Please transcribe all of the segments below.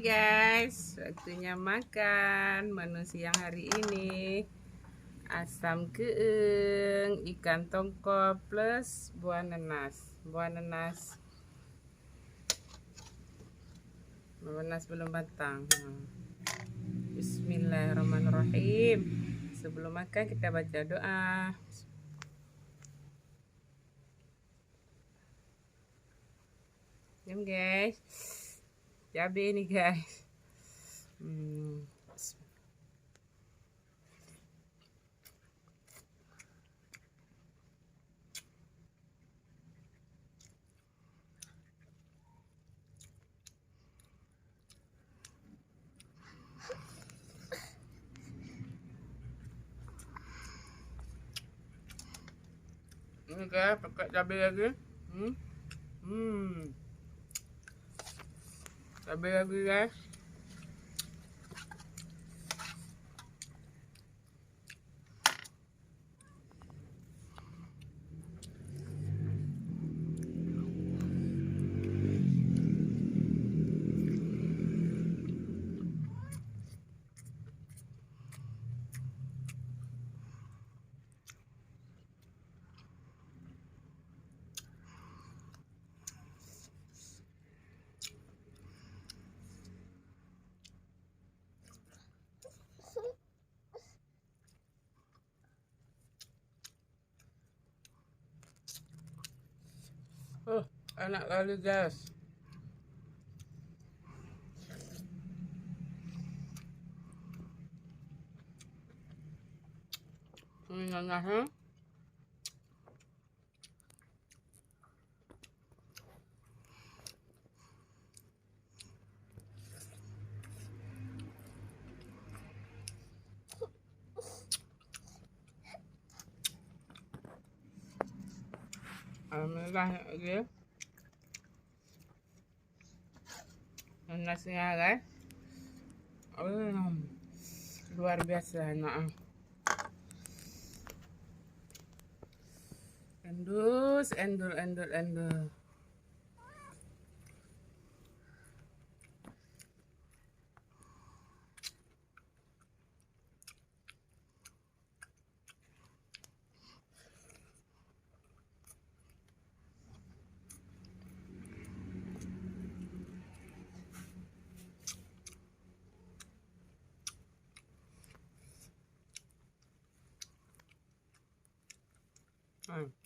Guys, waktunya makan menu siang hari ini. Asam keeng, ikan tongkol plus buah nanas. Buah nanas belum matang. Bismillahirrahmanirrahim. Sebelum makan kita baca doa. Jom guys, cabai nih guys. Ini guys, pakai cabai lagi. Cabai lagi guys. Enak kali guys. Nanasnya alhamdulillah gitu. Nanasnya guys, luar biasa enak. Endul.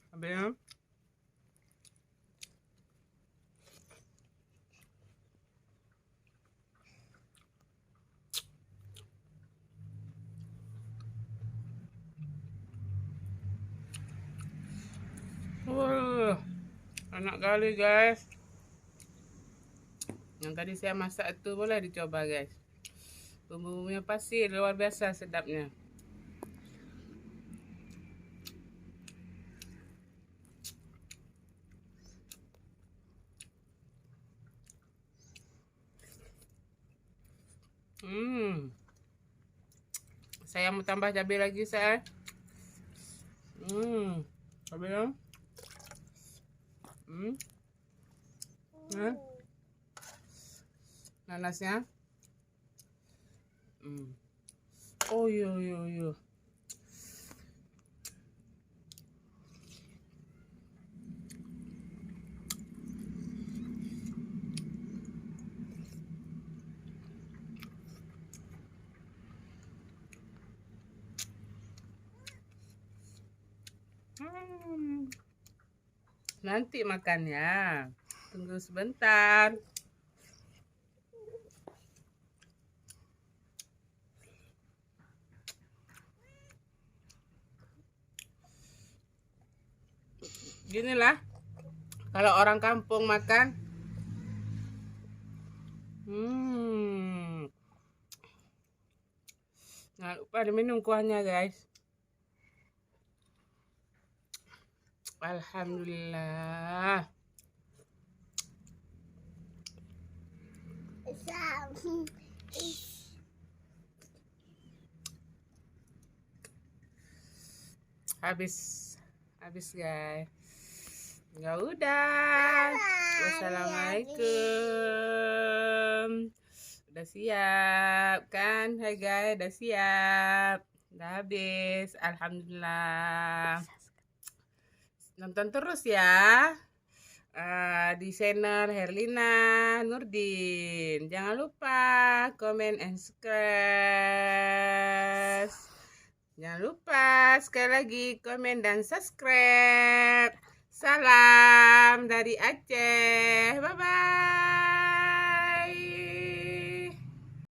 Habisnya enak kali guys. Yang tadi saya masak itu boleh dicoba guys. Bumbu-bumbunya pasti luar biasa sedapnya. Saya mau tambah cabai lagi saya. Cabai dong. Nanasnya. Oh yo. Nanti makannya. Tunggu sebentar. Ginilah kalau orang kampung makan. Jangan lupa diminum kuahnya guys. Alhamdulillah. Habis guys. Ya udah. Wassalamualaikum. Udah siap kan? Hai guys, udah siap. Udah habis. Alhamdulillah. Nonton terus ya. Di channel Herlina Nurdin. Jangan lupa komen and subscribe. Jangan lupa sekali lagi komen dan subscribe. Salam dari Aceh. Bye bye.